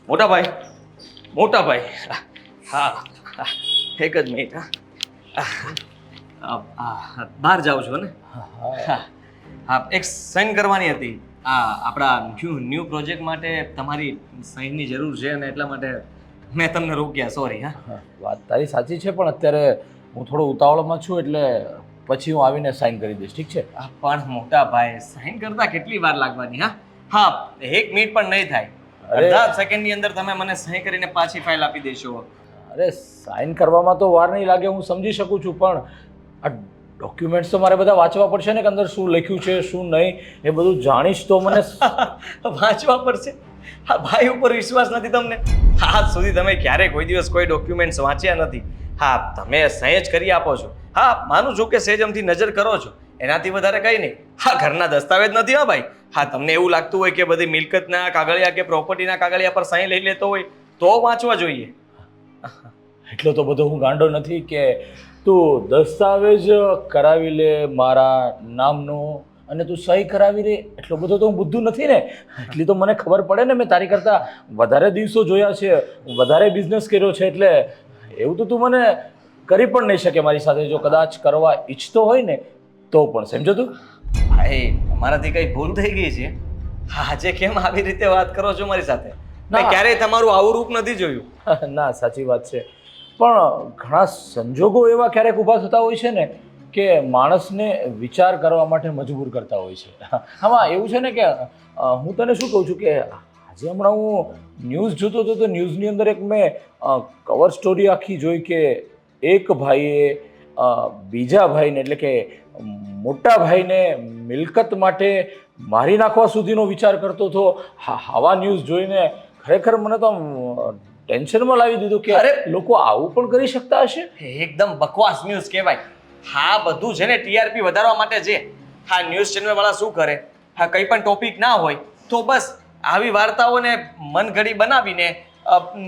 મોટા ભાઈ, મોટા ભાઈ. હા હા, એક જ મિનિટ. બહાર જાઉં છો ને? હા હા, એક સાઈન કરવાની હતી. આપણા ન્યૂ પ્રોજેક્ટ માટે તમારી સાઈનની જરૂર છે અને એટલા માટે મેં તમને રોક્યા. સોરી. હા, વાત તારી સાચી છે, પણ અત્યારે હું થોડો ઉતાવળમાં છું, એટલે પછી હું આવીને સાઈન કરી દઈશ, ઠીક છે? પણ મોટા ભાઈ, સાઈન કરતા કેટલી વાર લાગવાની? હા હા, 1 મિનિટ પણ નહીં થાય. અરે. અડધા સેકન્ડની અંદર તમે મને સહી કરીને પાછી ફાઇલ આપી દેશો. અરે સાઈન કરવામાં તો વાર નહીં લાગે, હું સમજી શકું છું, પણ આ ડોક્યુમેન્ટ્સ તો મારે બધા વાંચવા પડશે ને, કે અંદર શું લખ્યું છે શું નહીં, એ બધું જાણીશ તો મને. વાંચવા પડશે? હા, ભાઈ ઉપર વિશ્વાસ નથી તમને? આજ સુધી તમે ક્યારે કોઈ દિવસ કોઈ ડોક્યુમેન્ટ્સ વાંચ્યા નથી. હા, તમે સહેજ કરી આપો છો. હા, માનું છું કે સહેજમથી નજર કરો છો, એનાથી વધારે કંઈ નહીં. હા, ઘરના દસ્તાવેજ નથી. હા ભાઈ. હા, તમને એવું લાગતું હોય કે બધી મિલકતના કાગળિયા કે પ્રોપર્ટીના કાગળિયા પર સહી લઈ લેતો હોય તો વાંચવા જોઈએ. એટલો તો બધો હું ગાંડો નથી કે તું દસ્તાવેજ કરાવી લે મારા નામનો અને તું સહી કરાવી લે. એટલો બધો તો હું બુદ્ધુ નથી ને. એટલી તો મને ખબર પડે ને, મેં તારી કરતાં વધારે દિવસો જોયા છે, વધારે બિઝનેસ કર્યો છે, એટલે એવું તો તું મને કરી પણ નહીં શકે મારી સાથે. જો કદાચ કરવા ઈચ્છતો હોય ને તો પણ, સમજો તું? ભાઈ, તમારાથી કઈ ભૂલ થઈ ગઈ છે? આજે કેમ આવી રીતે વાત કરો છો મારી સાથે? મેં ક્યારેય તમારું આવું રૂપ નથી જોયું. ના, સાચી વાત છે, પણ ઘણા સંજોગો એવા ક્યારેક ઊભા થતા હોય છે ને કે માણસને વિચાર કરવા માટે મજબૂર કરતા હોય છે. આમાં એવું છે ને કે હું તને શું કહું છું કે આજે હમણાં હું ન્યૂઝ જોતો હતો, તો ન્યૂઝની અંદર એક મેં કવર સ્ટોરી આખી જોઈ કે એક ભાઈએ બીજા ભાઈને, એટલે કે મોટા ભાઈને મિલકત માટે મારી નાખવા સુધીનો વિચાર કરતો હતો. આવા ન્યૂઝ જોઈને ખરેખર મને તો ટેન્શનમાં લાવી દીધું કે અરે, લોકો આવું પણ કરી શકતા હશે. એકદમ બકવાસ ન્યૂઝ કહેવાય. હા, બધું છે ને ટીઆરપી વધારવા માટે છે. હા, ન્યૂઝ ચેનલ વાળા શું કરે? હા, કંઈ પણ ટોપિક ના હોય તો બસ આવી વાર્તાઓને મનઘડી બનાવીને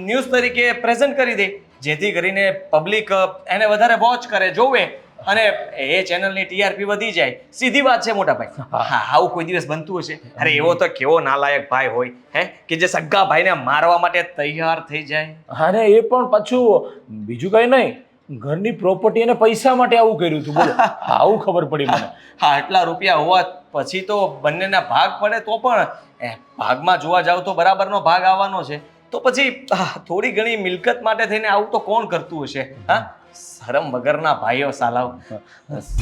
ન્યૂઝ તરીકે પ્રેઝન્ટ કરી દે, જેથી કરીને પબ્લિક એને વધારે વોચ કરે, જોવે અને એ ચેનલની ટીઆરપી વધી જાય. સીધી વાત છે મોટા ભાઈ. હા, આવું કોઈ દિવસ બનતું હશે? અરે, એવો તો કેવો નાલાયક ભાઈ હોય હે કે જે સગા ભાઈને મારવા માટે તૈયાર થઈ જાય. અને એ પણ પાછું બીજું કઈ નહીં, ઘરની પ્રોપર્ટી અને પૈસા માટે આવું કર્યું હતું. બોલો, આવું ખબર પડી મને. હા, આટલા રૂપિયા હોવા પછી તો બંનેના ભાગ પડે તો પણ ભાગમાં જોવા જાવ તો બરાબરનો ભાગ આવવાનો છે. તો પછી થોડી ઘણી મિલકત માટે થઈને આવું તો કોણ કરતું હશે? હા, શરમ વગરના ભાઈઓ સાલાવ.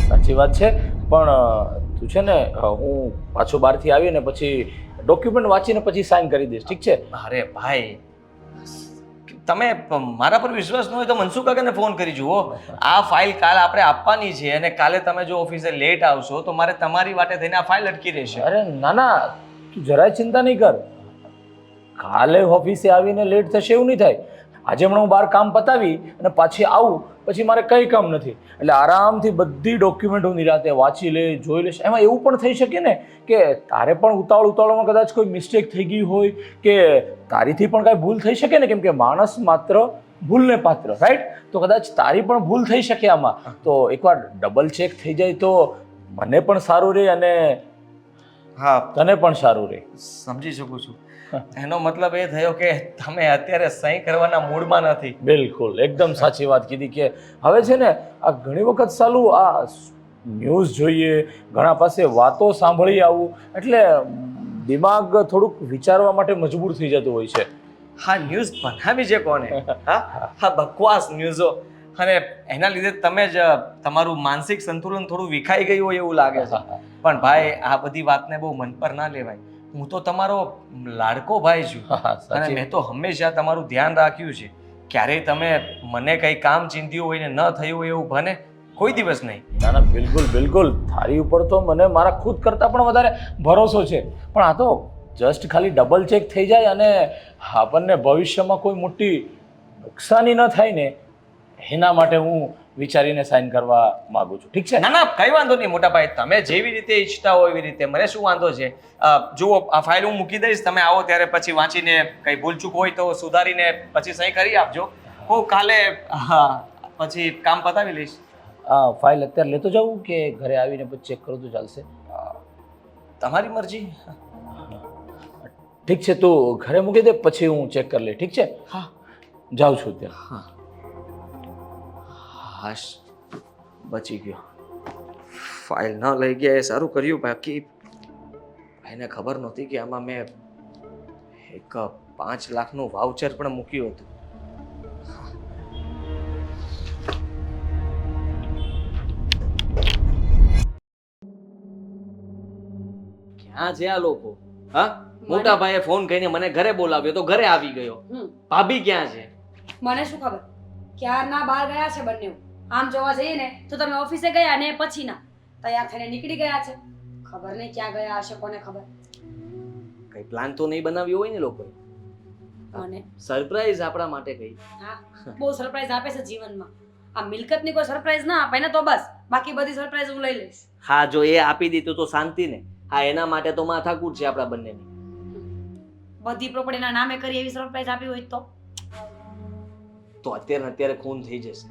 સાચી વાત છે, પણ તું છે ને, હું પાછો બહારથી આવીને પછી ડોક્યુમેન્ટ વાંચીને પછી સાઈન કરી દઈશ, ઠીક છે? અરે ભાઈ, તમે મારા પર વિશ્વાસ ન હોય તો મનસુખ કાકાને ફોન કરી જુઓ. આ ફાઇલ કાલે આપણે આપવાની છે અને કાલે તમે જો ઓફિસે લેટ આવશો તો મારે તમારી વાટે થઈને આ ફાઇલ અટકી રહેશે. અરે ના ના, તું જરાય ચિંતા નહીં કર. કાલે ઓફિસે આવીને લેટ થશે એવું નહીં થાય. આજે હમણાં હું બહાર કામ પતાવી અને પાછી આવું, પછી મારે કંઈ કામ નથી, એટલે આરામથી બધી ડોક્યુમેન્ટ હું નિરાતે વાંચી લે, જોઈ લઈશ. એમાં એવું પણ થઈ શકે ને કે તારે પણ ઉતાવળમાં કદાચ કોઈ મિસ્ટેક થઈ ગઈ હોય કે તારીથી પણ કાંઈ ભૂલ થઈ શકે ને, કેમ કે માણસ માત્ર ભૂલને પાત્ર, રાઈટ? તો કદાચ તારી પણ ભૂલ થઈ શકે આમાં. તો એકવાર ડબલ ચેક થઈ જાય તો મને પણ સારું રહે અને હા, તને પણ સારું રહે. સમજી શકું છું. એનો મતલબ એ થયો કે તમે અત્યારે સહી કરવાના મૂડમાં નથી. બિલકુલ, એકદમ સાચી વાત કીધી કે હવે છે ને, આ ઘણી વખત સાલું આ ન્યૂઝ જોઈએ, ઘણા પાસે વાતો સાંભળી આવું, એટલે દિમાગ થોડુંક વિચારવા માટે મજબૂર થઈ જતું હોય છે. હા, ન્યૂઝ બનાવી છે કોને? હા, બકવાસ ન્યૂઝો. અને એના લીધે તમે જ તમારું માનસિક સંતુલન થોડું વિખાઈ ગયું હોય એવું લાગે છે. પણ ભાઈ, આ બધી વાતને બહુ મન પર ના લેવાય. હું તો તમારો લાડકો ભાઈ છું અને મેં તો હંમેશા તમારું ધ્યાન રાખ્યું છે. ક્યારેય તમે મને કંઈ કામ ચીંધ્યું હોય ને ન થયું હોય એવું બને કોઈ દિવસ નહીં. ના ના, બિલકુલ બિલકુલ, તારી ઉપર તો મને મારા ખુદ કરતાં પણ વધારે ભરોસો છે. પણ આ તો જસ્ટ ખાલી ડબલ ચેક થઈ જાય અને આપણને ભવિષ્યમાં કોઈ મોટી નુકસાની ન થાય ને, એના માટે હું વિચારીને સાઈન કરવા માંગુ છું, ઠીક છે? ના ના, કઈ વાંધો નહીં મોટા ભાઈ. તમે જેવી રીતે ઈચ્છતા હો એવી રીતે, મને શું વાંધો છે? જુઓ, આ ફાઇલ હું મૂકી દઈશ, તમે આવો ત્યારે પછી વાંચીને કંઈ ભૂલચૂક હોય તો સુધારીને પછી સહી કરી આપજો. હું કાલે પછી કામ પતાવી લઈશ. ફાઇલ અત્યારે લેતો જાઉં કે ઘરે આવીને પછી ચેક કરું તો ચાલશે? તમારી મરજી. ઠીક છે, તું ઘરે મૂકી દે, પછી હું ચેક કરી લઈ. ઠીક છે, હા જાઉં છું ત્યાં. હા હાશ, બચી ગયો. ફાઇલ ન લઈ ગયા એ સારું કર્યું. બાકી એને ખબર નહોતી કે આમાં મેં એક 5 લાખનું વાઉચર પણ મૂક્યું હતું. ક્યાં છે આ લોકો? હા, મોટા ભાઈએ ફોન કરીને મને ઘરે બોલાવ્યો તો ઘરે આવી ગયો. ભાભી ક્યાં છે? મને શું ખબર ક્યારના બહાર ગયા છે બંને. આમ જોવા જઈએ ને તો તમે ઓફિસે ગયા ને પછી ના તૈયાર થઈને નીકળી ગયા છે. ખબર નહીં ક્યાં ગયા હશે, કોને ખબર. કઈ પ્લાન તો નહીં બનાવ્યો હોય ને લોકોએ. મને સરપ્રાઈઝ આપણા માટે કઈ. હા, બહુ સરપ્રાઈઝ આપે છે જીવનમાં. આ મિલકતની કોઈ સરપ્રાઈઝ ના આપે ને તો બસ, બાકી બધી સરપ્રાઈઝ હું લઈ લઈશ. હા, જો એ આપી દીધું તો શાંતિ ને. હા, એના માટે તો માથાકૂટ છે આપણા બંનેની. બધી પ્રોપર્ટીના નામે કરી એવી સરપ્રાઈઝ આપી હોય તો અત્યારે ખૂન થઈ જશે.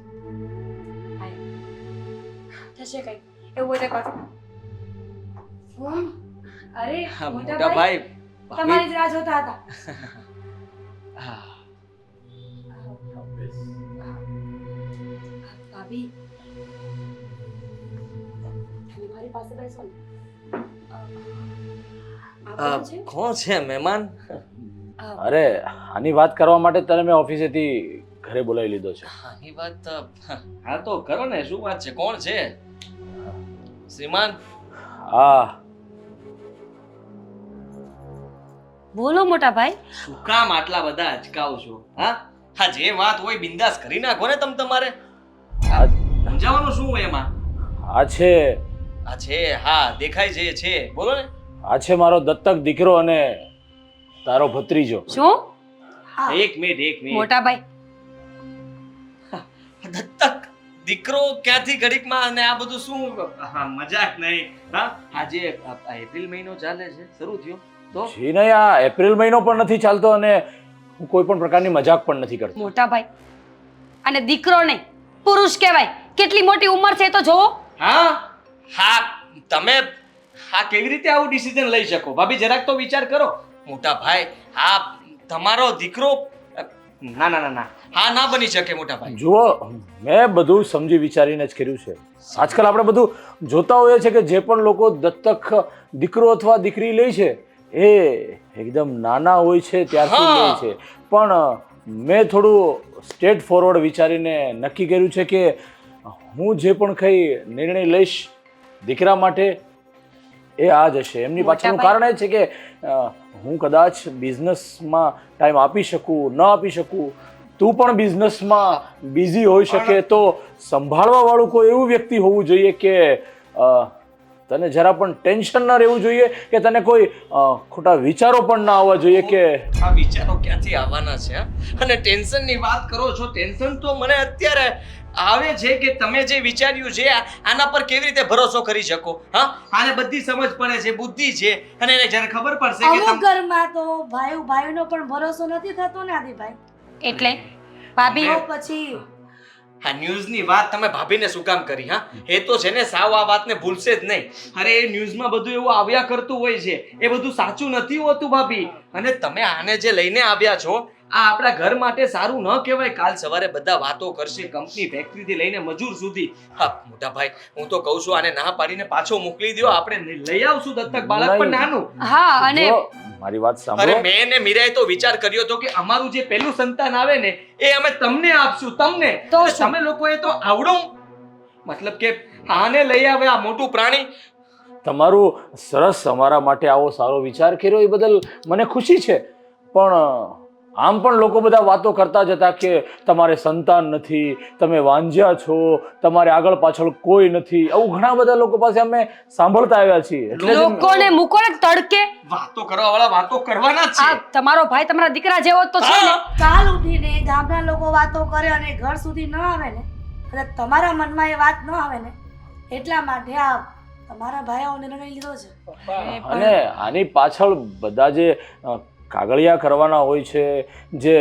થશે કઈ એવું હોય તો કહો. ફોન? અરે હા, મોટા મોટા ભાઈ ભાઈ તમારી જ રાહ જોતા હતા. હા, ભાભી તમે મારી પાસે બેસો ને. આ કોણ છે? કોણ છે મહેમાન? અરે, આની વાત કરવા માટે તને મેં ઓફિસેથી ઘરે બોલાવી લીધો છે. આની વાત હા તો કરો ને, શું વાત છે? કોણ છે શ્રીમાન? હા, બોલો મોટા ભાઈ. શું કામ આટલા બધા અચકાવ છો? હા હા, જે વાત હોય બિંદાસ કરી નાખો ને તમારે. સમજાવવાનું શું હોય એમાં? આ છે આ છે, હા દેખાય છે. બોલો ને. આ છે મારો દત્તક દીકરો અને તારો ભત્રીજો. શું? એક મિનિટ મોટા ભાઈ દત્તક દીકરો ક્યાંથી ઘડીકમાં? અને આ બધું શું? હા, મજાક નહીં. હા, આજે એપ્રિલ મહિનો ચાલે છે, શરૂ થયો તો જી નહીં, આ એપ્રિલ મહિનો પણ નથી ચાલતો અને હું કોઈ પણ પ્રકારની મજાક પણ નથી કરતો. મોટા ભાઈ અને દીકરો નહીં પુરુષ કહેવાય. કેટલી મોટી ઉંમર છે એ તો જોવો. હા હા, તમે હા કેવી રીતે આવું ડિસિઝન લઈ શકો? ભાભી જરાક તો વિચાર કરો. મોટા ભાઈ, હા તમારો દીકરો ના ના ના ના, હા ના બની શકે મોટા ભાઈ. જુઓ, મેં બધું સમજી વિચારીને જ કર્યું છે. આજકાલ આપણે બધું જોતા હોઈએ છીએ કે જે પણ લોકો દત્તક દીકરો અથવા દીકરી લે છે એ એકદમ નાના હોય છે ત્યારથી લે છે. પણ મેં થોડું સ્ટ્રેટ ફોરવર્ડ વિચારીને નક્કી કર્યું છે કે હું જે પણ કંઈ નિર્ણય લઈશ દીકરા માટે એ આ જ હશે. એમની પાછળનું કારણ એ છે કે હું કદાચ બિઝનેસમાં ટાઈમ આપી શકું, ન આપી શકું. તું પણ બિઝનેસમાં બિઝી હોઈ શકે તો સંભાળવાવાળું કોઈ એવું વ્યક્તિ હોવું જોઈએ કે તને જરા પણ ટેન્શન ન રહેવું જોઈએ કે તને કોઈ ખોટા વિચારો પણ ના આવવા જોઈએ કે આ વિચારો ક્યાંથી આવવાના છે? અને ટેન્શનની વાત કરો છો. ટેન્શન તો મને અત્યારે આવે છે કે તમે જે વિચાર્યું છે આના પર કેવી રીતે ભરોસો કરી શકો? હા, આને બધી સમજ પડે છે, બુદ્ધિ છે, અને એને જ્યારે ખબર પડશે કે અમુક ઘરમાં તો ભાઈનો પણ ભરોસો નથી થતો ને આદિભાઈ. એટલે ભાભી તો પછી હા, ન્યૂઝની વાત તમે ભાભીને શું કામ કરી? હા, એ તો છે ને સાવ આ વાતને ભૂલશે જ નહીં. અરે એ ન્યૂઝમાં બધું એવું આવ્યા કરતું હોય છે, એ બધું સાચું નથી હોતું ભાભી. અને તમે આને જે લઈને આવ્યા છો આ આપણા ઘર માટે સારું ન કહેવાય. કાલ સવારે બધા વાતો કરશે, કંપની ફેક્ટરીથી લઈને મજૂર સુધી. હા મોટા ભાઈ, હું તો કહું છું આને ના પાડીને પાછો મોકલી દો. આપણે લઈ આવશું દત્તક બાળક પણ નાનું. હા, અને જો, મારી વાત અરે સાંભળો. મેં ને મીરાએ તો વિચાર કર્યો હતો કે અમારું જે પહેલું સંતાન આવે ને એ અમે તમને આપશું. તમને તો એટલે શું? તમે લોકોએ તો આવડો મતલબ કે આને લઈ આવે આ મોટું પ્રાણી. તમારું સરસ અમારા માટે આવો સારો વિચાર કર્યો એ બદલ મને ખુશી છે. પણ આમ પણ લોકો બધા વાતો કરતા જ હતા કે તમારે સંતાન નથી, તમે વાંજ્યા છો, તમારે આગળ પાછળ કોઈ નથી. આવું ઘણા બધા લોકો પાસે અમે સાંભળતા આવ્યા છીએ. એટલે જ લોકોને મૂકો ને તડકે. વાતો કરવા વાળા વાતો કરવાના જ આ છે. તમારો ભાઈ તમારા દીકરા જેવો જ તો છે ને. હા. કાલ ઉઠીને ગામના લોકો વાતો કરે અને ઘર સુધી ન આવે ને, એટલે તમારા મનમાં એ વાત ન આવે ને, એટલા માટે આ તમારા ભાઈઓ નિર્ણય લીધો છે. અને આની પાછળ બધા જે કાગળિયા કરવાના હોય છે, જે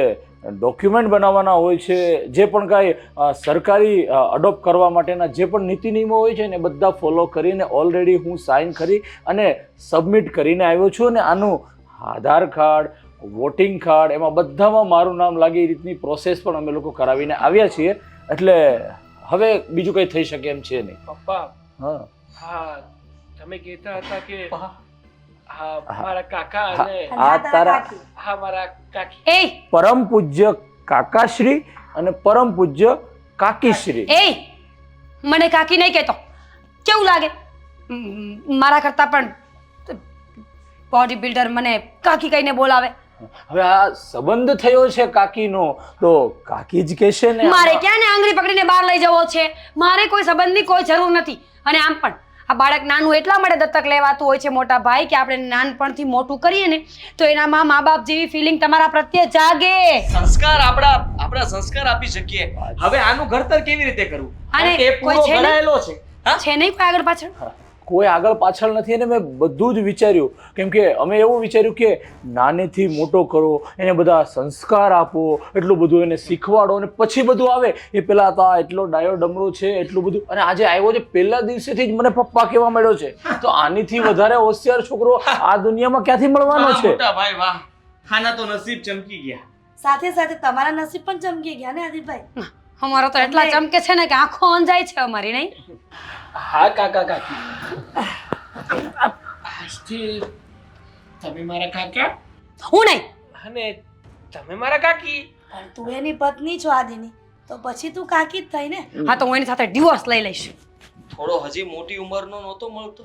ડોક્યુમેન્ટ બનાવવાના હોય છે, જે પણ કાંઈ સરકારી અડોપ્ટ કરવા માટેના જે પણ નીતિ નિયમો હોય છે ને બધા ફોલો કરીને ઓલરેડી હું સાઇન કરી અને સબમિટ કરીને આવ્યો છું. અને આનું આધાર કાર્ડ, વોટિંગ કાર્ડ, એમાં બધામાં મારું નામ લાગે એ રીતની પ્રોસેસ પણ અમે લોકો કરાવીને આવ્યા છીએ. એટલે હવે બીજું કંઈ થઈ શકે એમ છે નહીં. પપ્પા હા હા તમે કહેતા હતા કે હા મારા કાકા હા. અને અને આ તારા તારા- કાકી. હા મારા કાકી. એ પરમ પૂજ્ય કાકાશ્રી અને પરમ પૂજ્ય કાકીશ્રી. એ મને કાકી નહીં કહેતો. કેવું લાગે? મારા કરતા પણ બોડી બિલ્ડર મને કાકી કહીને બોલાવે. હવે આ સંબંધ થયો છે કાકીનો તો કાકી જ કહેશે ને. મારે ક્યાં ને આંગળી પકડીને બહાર લઈ જવો છે? મારે કોઈ સંબંધની કોઈ જરૂર નથી. અને આમ પણ આ બાળક નાનું એટલા માટે દત્તક લેવાતું હોય છે મોટા ભાઈ, કે આપણે નાનપણથી મોટું કરીએ ને તો એનામાં મા બાપ જેવી ફિલિંગ તમારા પ્રત્યે જાગે. સંસ્કાર આપણા સંસ્કાર આપી શકીએ. હવે આનું ઘડતર કેવી રીતે કરવું? અને કારણ કે એ પૂરો કોઈ છે ને? ઘડાયેલો છે. હા? છે નહીં કોઈ આગળ પાછળ? કોઈ આગળ પાછળ નથી. અને મેં બધું જ વિચાર્યું, કેમ કે અમે એવું વિચાર્યું કે નાનેથી મોટો કરો, એને બધા સંસ્કાર આપો, એટલું બધું એને શીખવાડો, અને પછી બધું આવે. એ પેલા તો આ એટલો ડાયો ડમરો છે, એટલું બધું, અને આજે આવ્યો છે પહેલા દિવસેથી જ મને પપ્પા કહેવા મળ્યો છે. તો આનીથી વધારે હોશિયાર છોકરો આ દુનિયામાં ક્યાંથી મળવાનો વાહ, છે? મોટા ભાઈ વાહ, આના તો નસીબ ચમકી ગયા. સાથે સાથે તમારા નસીબ પણ ચમકી ગયા ને આદિભાઈ. અમારો તો એટલા ચમકે છે ને કે આંખો અંજાય છે અમારી, નહીં? હા કાકા કાકી. આજથી તમે મારા કાકા હું નહીં. અને તમે મારા કાકી. પણ તું એની પત્ની છો આદિની, તો પછી તું કાકી જ થઈ ને. હા તો હું એની સાથે ડિવોર્સ લઈ લઈશ. થોડો હજી મોટી ઉંમરનો નહોતો મળતો.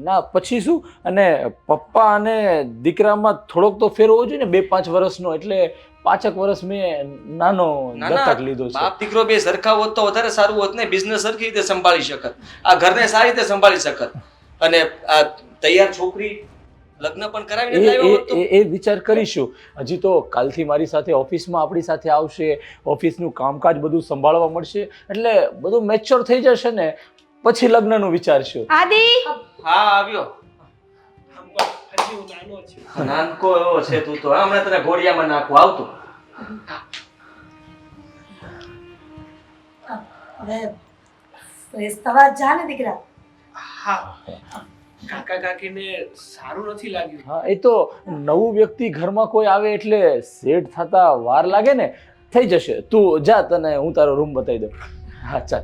ના પછી શું? અને પપ્પા અને દીકરામાં થોડોક તો ફેર હોવો જોઈએ ને, 2-5 વર્ષનો. એટલે 5 વર્ષ મેં નાનો દત્તક લીધો છે. બાપ દીકરો બે સરખા હોત તો વધારે સારું હોત ને. બિઝનેસ સરખી રીતે સંભાળી શકત, આ ઘરને સારી રીતે સંભાળી શકત. અને આ તૈયાર છોકરી લગ્ન પણ કરાવીને લાવ્યા હોત તો એ વિચાર કરીશું. હજી તો કાલથી મારી સાથે ઓફિસમાં આપણી સાથે આવશે, ઓફિસનું કામકાજ બધું સંભાળવા મળશે, એટલે બધું મેચ્યોર થઈ જશે ને પછી લગ્નનું વિચારશું. આદિ હા આવ્યો. હજી હું નાનો છું. નાનકો એવો છે તું તો. હમણાં તને ઘોડિયામાં નાખું આવતું. હવે ફ્રેશ થવા જા ને દીકરા. હા કાકા કાકીને સારું નથી લાગ્યું. હા, એ તો નવું વ્યક્તિ ઘરમાં કોઈ આવે એટલે સેટ થતા વાર લાગે ને. થઈ જશે. તું જા, તને હું તારો રૂમ બતાવી દઉં. હા ચાલ.